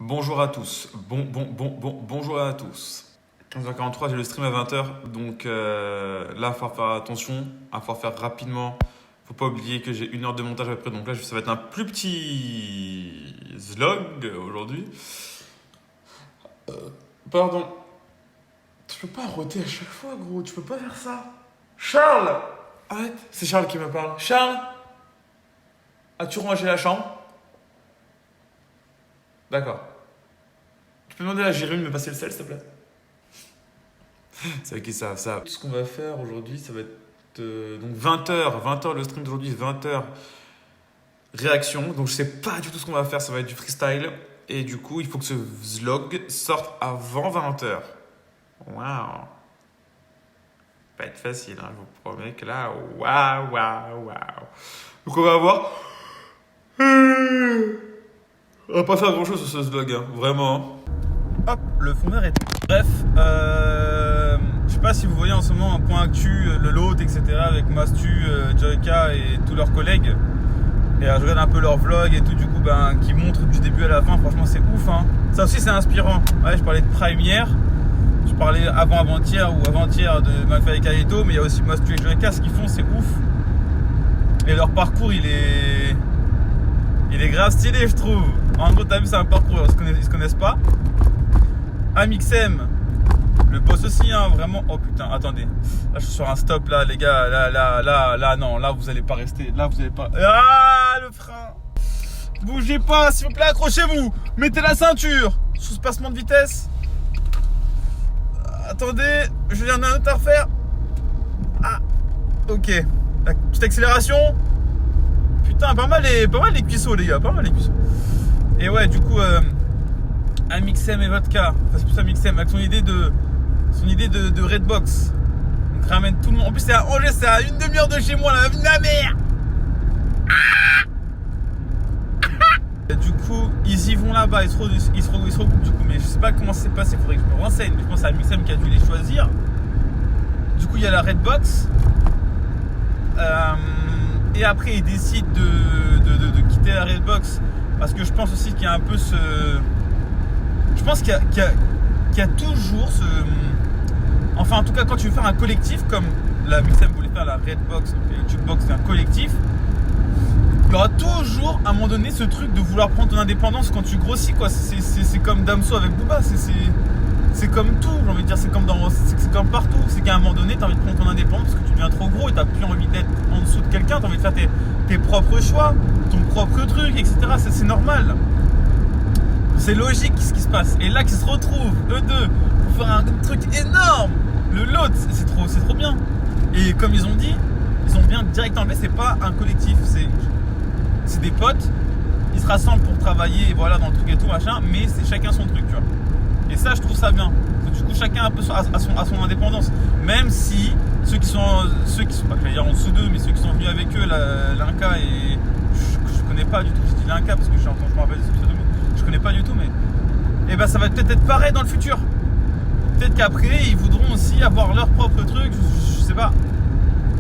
Bonjour à tous. Bonjour à tous. 15h43, j'ai le stream à 20h. Donc là, il va falloir faire attention. Il va falloir faire rapidement. Faut pas oublier que j'ai 1 heure de montage après. Donc là, ça va être un plus petit vlog aujourd'hui. Pardon. Tu peux pas roter à chaque fois, gros. Tu peux pas faire ça. Charles! Arrête. C'est Charles qui me parle. Charles! As-tu rangé la chambre? D'accord. Tu peux demander à Jérémy de me passer le sel, s'il te plaît? C'est avec qui ça? Tout ce qu'on va faire aujourd'hui, ça va être donc 20h le stream d'aujourd'hui, 20h réaction. Donc je sais pas du tout ce qu'on va faire, ça va être du freestyle. Et du coup, il faut que ce vlog sorte avant 20h. Waouh! Pas être facile, hein, je vous promets que là, waouh. Donc on va voir. On va pas faire grand chose sur ce vlog, hein, vraiment. Hop, le fond vert est. Bref, je sais pas si vous voyez en ce moment un point actu, le lot, etc. avec Mastu, Joyka et tous leurs collègues. Et je regarde un peu leurs vlogs et tout, du coup, qui montrent du début à la fin. Franchement, c'est ouf, hein. Ça aussi, c'est inspirant. Ouais, je parlais de Prime hier. Je parlais avant-hier de Mafia et Kaito, mais il y a aussi Mastu et Joyka. Ce qu'ils font, c'est ouf. Et leur parcours, il est grave stylé, je trouve. En gros, t'as vu, c'est un parcours, ils se connaissent pas. Amixem, le boss aussi, hein, vraiment. Oh putain, attendez. Là, je suis sur un stop, là, les gars. Là, non, là, vous allez pas rester. Là, vous allez pas. Ah, le frein. Bougez pas, s'il vous plaît, accrochez-vous. Mettez la ceinture. Sous passement de vitesse. Attendez, je viens d'un autre à refaire. Ah, ok. La petite accélération. Putain, pas mal les cuisseaux, les gars, pas mal les cuisseaux. Et ouais, du coup, Amixem et Vodka, enfin c'est plus Amixem, avec son idée de Redbox. Donc ramène tout le monde. En plus, c'est à Angers, c'est à 1 demi-heure de chez moi, la mère. Du coup, ils y vont là-bas, ils se regroupent du coup, mais je sais pas comment ça s'est passé, faudrait que je me renseigne. Je pense que c'est Amixem qui a dû les choisir. Du coup, il y a la Redbox. Et après, ils décident de quitter la Redbox parce que je pense aussi qu'il y a un peu ce. Je pense qu'il y a toujours ce. Enfin, en tout cas, quand tu veux faire un collectif comme la Mixem voulait faire la Redbox, donc la Jukebox, c'est un collectif. Il y aura toujours à un moment donné ce truc de vouloir prendre ton indépendance quand tu grossis, quoi. C'est comme Damso avec Booba, c'est comme tout, j'ai envie de dire, c'est comme partout. C'est qu'à un moment donné, tu as envie de prendre ton indépendance parce que tu deviens trop gros et tu n'as plus envie d'être en dessous de quelqu'un, tu as envie de faire tes propres choix, ton propre truc, etc. C'est normal. C'est logique ce qui se passe. Et là, qu'ils se retrouvent, eux deux, pour faire un truc énorme. Le lot, c'est trop bien. Et comme ils ont dit, ils ont bien direct enlevé, c'est pas un collectif, c'est des potes. Ils se rassemblent pour travailler, voilà, dans le truc et tout, machin, mais c'est chacun son truc, tu vois. Et ça, je trouve ça bien. Du coup, chacun un peu à son indépendance. Même si ceux qui sont pas, je vais dire en dessous d'eux, mais ceux qui sont venus avec eux, l'Inca et je connais pas du tout. Je dis l'Inca parce que je me rappelle de ce pseudo, je connais pas du tout, mais et ça va peut-être être pareil dans le futur. Peut-être qu'après, ils voudront aussi avoir leur propre truc. Je sais pas.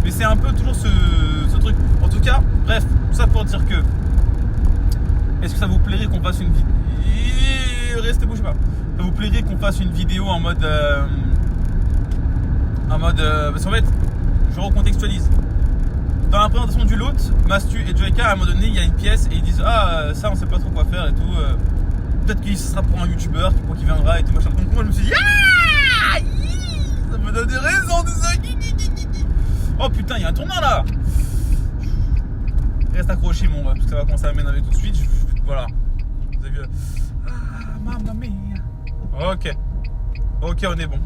Mais c'est un peu toujours ce truc. En tout cas, bref, tout ça pour dire que est-ce que ça vous plairait qu'on fasse une vidéo? Restez bougez pas. Ça vous plairait qu'on fasse une vidéo en mode parce qu'en fait, je recontextualise. Dans la présentation du lot, Mastu et Joyka, à un moment donné, il y a une pièce et ils disent ça on sait pas trop quoi faire et tout. Peut-être qu'il sera pour un youtubeur qui viendra et tout machin. Donc moi je me suis dit ça me donne des raisons de ça. Oh putain, il y a un tournant là. Reste accroché mon gars, parce que ça va commencer à m'énerver tout de suite. Voilà. Vous avez vu. Mamma mia. Ok, on est bon.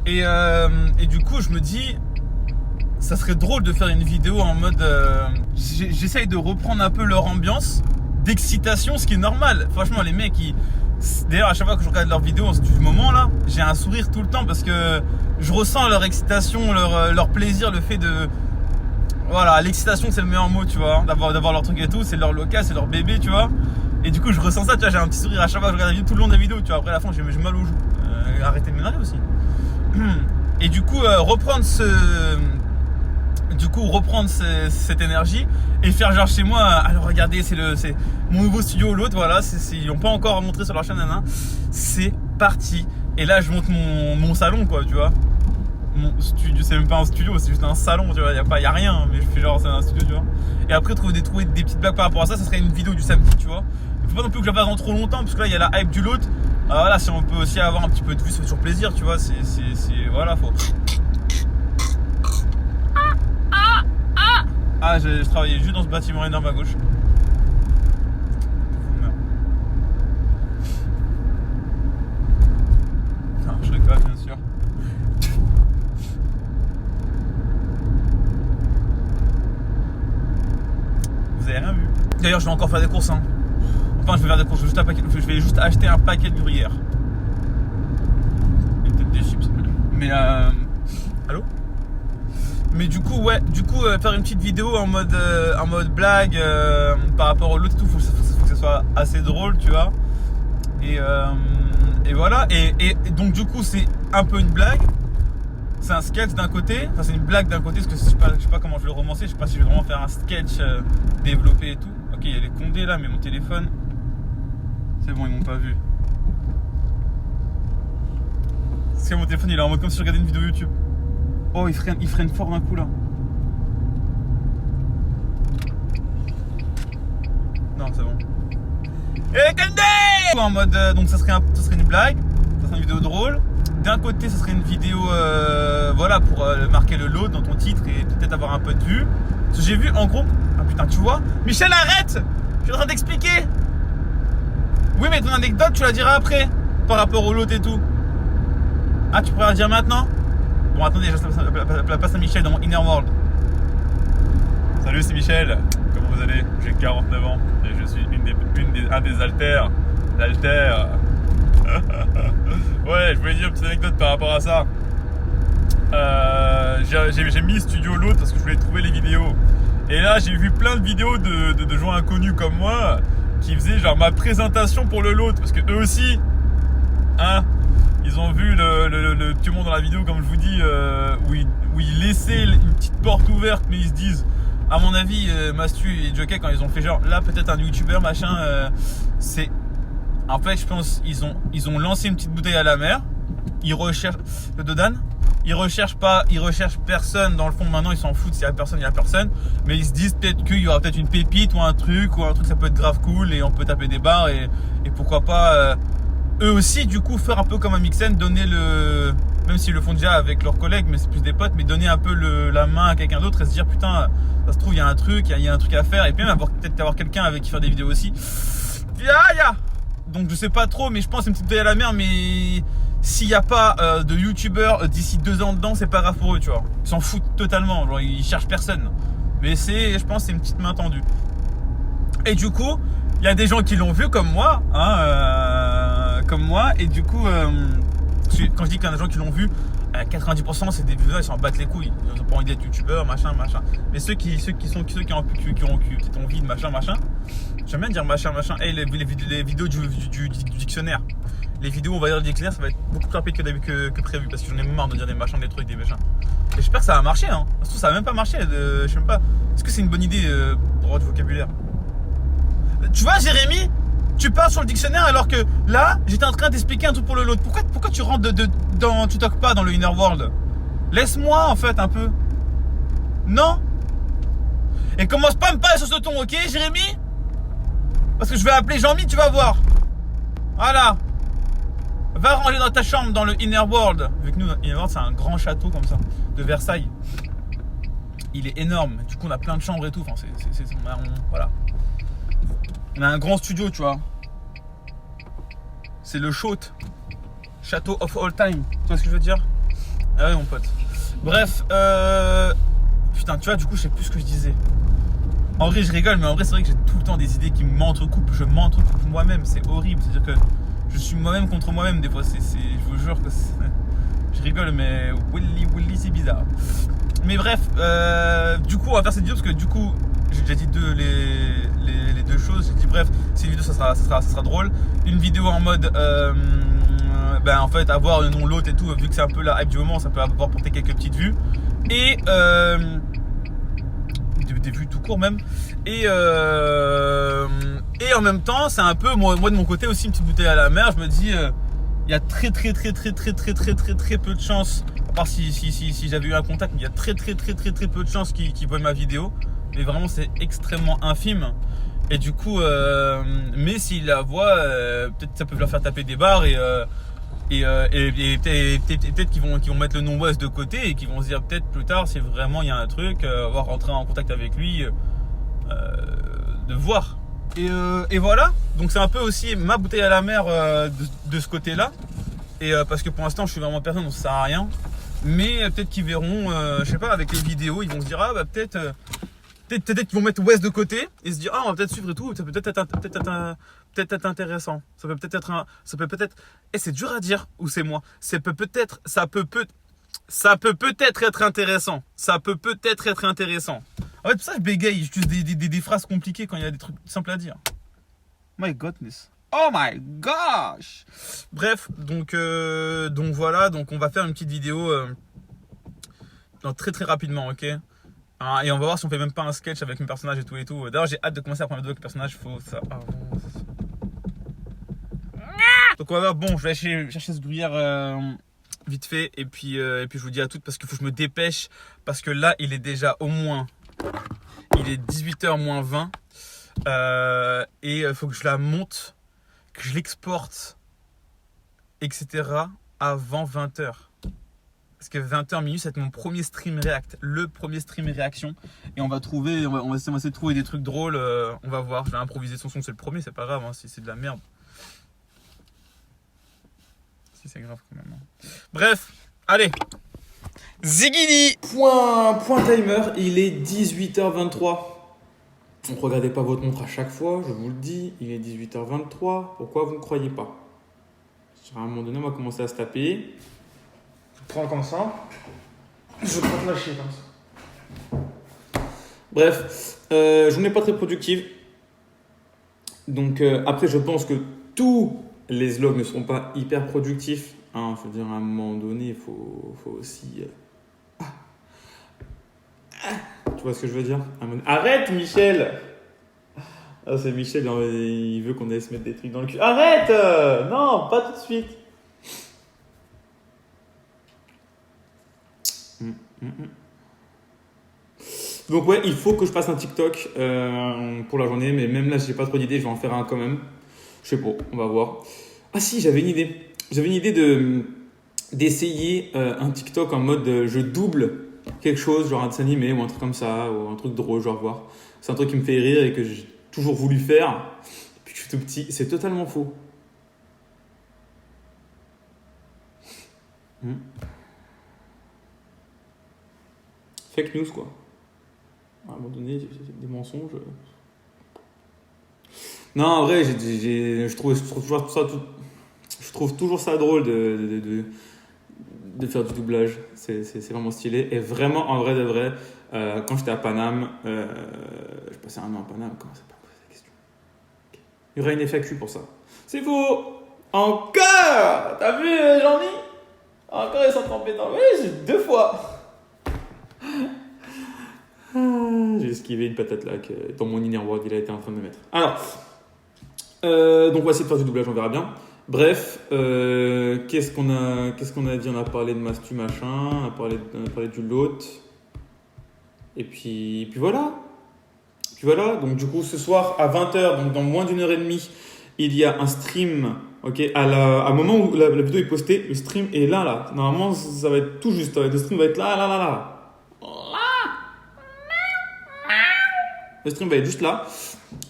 Et du coup, je me dis, ça serait drôle de faire une vidéo en mode. J'essaye de reprendre un peu leur ambiance d'excitation, ce qui est normal. Franchement, les mecs, d'ailleurs, à chaque fois que je regarde leurs vidéos du moment là, j'ai un sourire tout le temps parce que je ressens leur excitation, leur plaisir, le fait de. Voilà, l'excitation, c'est le meilleur mot, tu vois, d'avoir leur truc et tout, c'est leur local, c'est leur bébé, tu vois. Et du coup, je ressens ça, tu vois, j'ai un petit sourire à chaque fois que je regarde la vidéo, tout le long de la vidéo, tu vois. Après, à la fin, j'ai mal aux joues. Arrêtez de m'énerver aussi. Et du coup, reprendre du coup reprendre cette énergie et faire genre chez moi, alors regardez, c'est mon nouveau studio, l'autre, voilà, ils n'ont pas encore montré sur leur chaîne, c'est parti. Et là je monte mon salon, quoi, tu vois. Mon studio, c'est même pas un studio, c'est juste un salon, tu vois, y a rien, mais je fais genre c'est un studio, tu vois. Et après trouver des petites blagues par rapport à ça, ça serait une vidéo du samedi, tu vois. Il faut pas non plus que je la fasse dans trop longtemps, parce que là il y a la hype du lot. Voilà, si on peut aussi avoir un petit peu de vue, ça fait toujours plaisir, tu vois, voilà, faut... Ah, je travaillais juste dans ce bâtiment énorme à gauche. Non, je rigole, bien sûr. Vous avez rien vu. D'ailleurs, je vais encore faire des courses, hein. Enfin, je vais faire des courses, je vais juste acheter un paquet de gruyère. Et peut-être des chips. Mais allô? Mais du coup, ouais, faire une petite vidéo en mode blague par rapport au lot et tout, faut que ça soit assez drôle, tu vois. Et voilà. Et donc du coup, c'est un peu une blague. C'est un sketch d'un côté, enfin c'est une blague d'un côté, parce que je sais pas comment je vais le romancer, je sais pas si je vais vraiment faire un sketch développé et tout. Ok, il y a les condés là, mais mon téléphone, c'est bon, ils m'ont pas vu. Parce que mon téléphone il est en mode comme si je regardais une vidéo YouTube. Oh, il freine fort d'un coup là. Non, c'est bon. Et Kandé en mode, donc ça serait une blague, ça serait une vidéo drôle. D'un côté, ça serait une vidéo, voilà, pour marquer le lot dans ton titre et peut-être avoir un peu de vue. Parce que j'ai vu en gros, ah putain, tu vois, Michel, arrête! Je suis en train d'expliquer. Oui, mais ton anecdote, tu la diras après, par rapport au lot et tout. Ah, tu pourrais la dire maintenant? Bon, attendez, je la place à Michel dans mon Inner World. Salut, c'est Michel. Comment vous allez? J'ai 49 ans et je suis un des alters. L'alter. Ouais, je voulais dire une petite anecdote par rapport à ça. J'ai mis Studio Lot parce que je voulais trouver les vidéos. Et là, j'ai vu plein de vidéos de gens inconnus comme moi qui faisaient genre ma présentation pour le lot. Parce que eux aussi, hein, ils ont vu le petit monde dans la vidéo, comme je vous dis, où ils laissaient une petite porte ouverte, mais ils se disent, à mon avis, Mastu et Jockey, quand ils ont fait genre, là peut-être un youtubeur, machin, c'est... En fait, je pense ils ont lancé une petite bouteille à la mer. Ils recherchent le Dodan. Ils recherchent personne dans le fond. Maintenant, ils s'en foutent s'il y a personne, il y a personne. Mais ils se disent peut-être qu'il y aura peut-être une pépite ou un truc ça peut être grave cool et on peut taper des barres et pourquoi pas eux aussi du coup faire un peu comme un Mixen, donner même s'ils le font déjà avec leurs collègues, mais c'est plus des potes, mais donner un peu la main à quelqu'un d'autre et se dire putain, ça se trouve il y a un truc, il y a un truc à faire et puis même peut-être avoir quelqu'un avec qui faire des vidéos aussi. Donc je sais pas trop, mais je pense que c'est une petite bouteille à la mer, mais s'il n'y a pas de youtubeurs d'ici 2 ans dedans, c'est pas grave pour eux, tu vois. Ils s'en foutent totalement, genre ils cherchent personne. Mais je pense que c'est une petite main tendue. Et du coup, il y a des gens qui l'ont vu comme moi, hein, et du coup, quand je dis qu'il y a des gens qui l'ont vu, 90% c'est des viewers, ils s'en battent les couilles. Ils ont pas envie d'être youtubeurs, machin. Mais ceux qui ont envie de machin. J'aime bien dire machin. Hey, les vidéos du dictionnaire. Les vidéos, on va dire du dictionnaire, ça va être beaucoup plus rapide que prévu parce que j'en ai marre de dire des machins, des trucs, des machins. Et j'espère que ça va marcher, hein. Ça se trouve, ça va même pas marcher. Je sais même pas. Est-ce que c'est une bonne idée pour avoir du vocabulaire? Tu vois, Jérémy, tu parles sur le dictionnaire alors que là, j'étais en train d'expliquer un truc pour le lot. Pourquoi tu rentres tu toques pas dans le Inner World? Laisse-moi en fait un peu. Non? Et commence pas à me parler sur ce ton, ok, Jérémy? Parce que je vais appeler Jean-Mi, tu vas voir. Voilà. Va ranger dans ta chambre dans le Inner World. Vu que nous, Inner World, c'est un grand château comme ça, de Versailles. Il est énorme. Du coup, on a plein de chambres et tout. Enfin, voilà. On a un grand studio, tu vois. C'est le Château of all time. Tu vois ce que je veux dire? Ah ouais, mon pote. Bref, putain, tu vois, du coup, je sais plus ce que je disais. En vrai, je rigole, mais en vrai, c'est vrai que j'ai tout le temps des idées qui m'entrecoupent. Je m'entrecoupe moi-même. C'est horrible. C'est-à-dire que je suis moi-même contre moi-même. Des fois, je vous jure que je rigole, mais Willy, c'est bizarre. Mais bref, du coup, on va faire cette vidéo parce que du coup, j'ai déjà dit les deux choses. J'ai dit bref, c'est une vidéo, ça sera drôle. Une vidéo en mode, en fait, avoir le nom l'autre et tout, vu que c'est un peu la hype du moment, ça peut avoir porté quelques petites vues. Et des vues tout court même. Et en même temps, c'est un peu, moi de mon côté aussi, une petite bouteille à la mer. Je me dis, il y a très peu de chances, à part si j'avais eu un contact, mais il y a très peu de chances qu'ils voient ma vidéo. Mais vraiment, c'est extrêmement infime. Et du coup, mais s'ils la voient, peut-être ça peut leur faire taper des barres et peut-être qu'ils vont mettre le nom West de côté et qu'ils vont se dire peut-être plus tard si vraiment il y a un truc, on va rentrer en contact avec lui, de voir. Et voilà, donc c'est un peu aussi ma bouteille à la mer de ce côté-là. Et parce que pour l'instant je suis vraiment personne, donc ça sert à rien. Mais peut-être qu'ils verront, je sais pas, avec les vidéos, ils vont se dire ah bah peut-être qu'ils vont mettre West de côté et se dire ah on va peut-être suivre et tout, ça peut peut-être être intéressant, ça peut peut-être et c'est dur à dire ou c'est moi, ça peut peut-être être intéressant, en fait pour ça je bégaye, j'utilise des phrases compliquées quand il y a des trucs simples à dire. My godness, oh my gosh. Bref, donc voilà, donc on va faire une petite vidéo très rapidement, ok. Et on va voir si on fait même pas un sketch avec mes personnages et tout. D'ailleurs, j'ai hâte de commencer à prendre vidéo avec les personnages. Faut ça avance. Donc on va voir. Bon, je vais chercher ce gruyère vite fait. Et puis je vous dis à toutes parce qu'il faut que je me dépêche. Parce que là, il est déjà au moins. Il est 18h moins 20. Et il faut que je la monte, que je l'exporte, etc. avant 20h. Parce que 20h minuit, c'est mon premier stream react, le premier stream réaction. Et on va essayer de trouver des trucs drôles. On va voir, je vais improviser son son, c'est le premier, c'est pas grave, hein, si c'est de la merde. Si c'est grave quand même. Hein. Bref, allez. Zigidi. Point timer, il est 18h23. Donc regardez pas votre montre à chaque fois, je vous le dis, il est 18h23. Pourquoi vous ne croyez pas? À un moment donné, on va commencer à se taper. Je prends comme ça. Je prends te lâcher comme ça. Bref, journée pas très productive. Donc après, je pense que tous les vlogs ne seront pas hyper productifs. Hein, je veux dire, à un moment donné, il faut aussi... Tu vois ce que je veux dire? Arrête, Michel! Ah, c'est Michel, il veut qu'on aille se mettre des trucs dans le cul. Arrête! Non, pas tout de suite. Donc ouais, il faut que je fasse un TikTok pour la journée, mais même là, j'ai pas trop d'idées, je vais en faire un quand même. Je sais pas, on va voir. Ah si, j'avais une idée. J'avais une idée d'essayer un TikTok en mode je double quelque chose, genre un dessin animé ou un truc comme ça, ou un truc drôle, genre voir. C'est un truc qui me fait rire et que j'ai toujours voulu faire depuis que je suis tout petit. C'est totalement faux. Fake news, quoi. À un moment donné, des mensonges. Non, en vrai, je trouve toujours ça drôle de faire du doublage. C'est vraiment stylé. Et vraiment, en vrai de vrai, quand j'étais à Paname, je passais un an à Paname, comment ça peut poser la question? Il y aurait une FAQ pour ça. C'est faux! Encore! T'as vu, Jean-Mi? Encore, ils sont trempés dans le... Oui, j'ai 2 fois! J'ai esquivé une patate là que dans mon inner world il a été en train de me mettre. Alors, donc on va essayer de faire du doublage, on verra bien. Bref, qu'est-ce qu'on a dit? On a parlé de Mastu machin, on a parlé du lot. Et puis voilà. Donc du coup ce soir à 20h, donc dans moins d'une heure et demie, il y a un stream. Ok, à moment où la vidéo est postée, le stream est là. Normalement ça va être tout juste. Le stream va être là. Le stream va être juste là.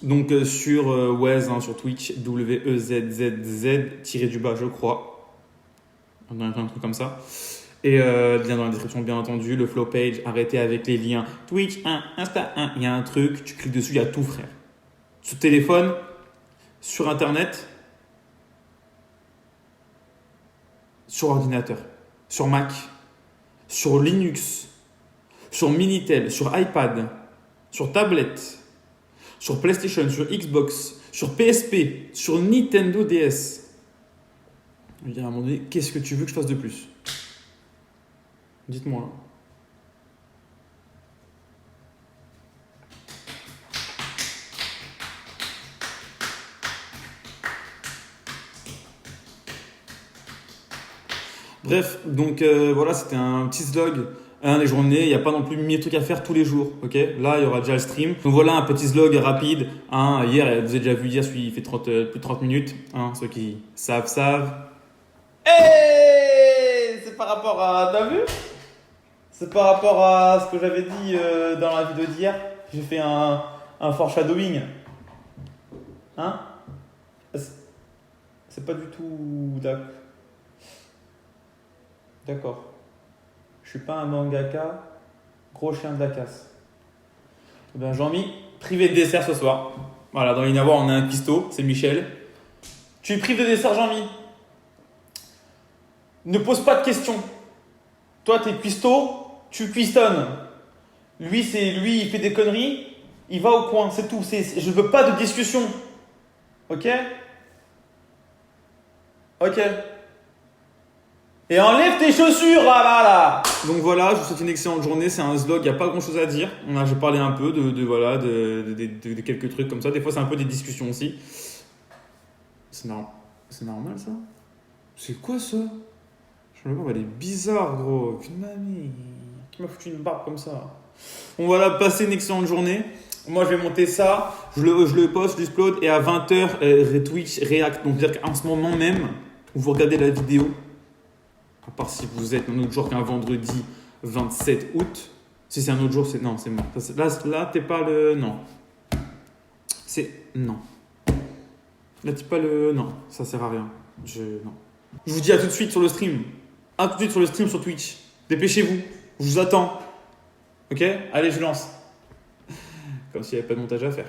Donc sur Wez, sur Twitch, WEZZZ-du-bas, je crois. On a un truc comme ça. Et lien dans la description, bien entendu. Le flow page, arrêtez avec les liens. Twitch 1, Insta 1. Il y a un truc, tu cliques dessus, il y a tout, frère. Sur téléphone, sur Internet, sur ordinateur, sur Mac, sur Linux, sur Minitel, sur iPad, sur tablette, sur PlayStation, sur Xbox, sur PSP, sur Nintendo DS. Je veux dire, à un moment donné, qu'est-ce que tu veux que je fasse de plus? Dites-moi. Bref, donc voilà, c'était un petit slog. Les journées, il n'y a pas non plus 1000 trucs à faire tous les jours. Ok, là, il y aura déjà le stream. Donc voilà, un petit slog rapide. Hier, vous avez déjà vu, hier, il fait plus de 30 minutes. Ceux qui savent. Hey, c'est par rapport à. T'as vu? C'est par rapport à ce que j'avais dit dans la vidéo d'hier. J'ai fait un foreshadowing. C'est pas du tout. D'accord. Je suis pas un mangaka, gros chien de la casse. Eh bien, Jean-Mi, privé de dessert ce soir. Voilà, dans l'Inavoir, on a un cuistot, c'est Michel. Tu es privé de dessert, Jean-Mi. Ne pose pas de questions. Toi, t'es cuistot, tu cuistonnes. Lui, il fait des conneries, il va au coin, c'est tout. Je veux pas de discussion. Ok? Ok. Et enlève tes chaussures, là. Donc voilà, je vous souhaite une excellente journée. C'est un vlog, il n'y a pas grand chose à dire. J'ai parlé un peu de quelques trucs comme ça. Des fois, c'est un peu des discussions aussi. C'est normal ça? C'est quoi ça? Je me demande, elle est bizarre, gros. Qu'une mamie qui m'a foutu une barbe comme ça. Bon, voilà, passez une excellente journée. Moi, je vais monter ça. Je le poste, je l'upload. Et à 20h, Twitch React. Donc, c'est-à-dire qu'en ce moment même, où vous regardez la vidéo, à part si vous êtes un autre jour qu'un vendredi 27 août. Si c'est un autre jour, c'est non, c'est bon. Là, t'es pas le. Non. C'est. Non. Là, t'es pas le. Non, ça sert à rien. Non. Je vous dis à tout de suite sur le stream. À tout de suite sur le stream sur Twitch. Dépêchez-vous. Je vous attends. Ok? Allez, je lance. Comme s'il n'y avait pas de montage à faire.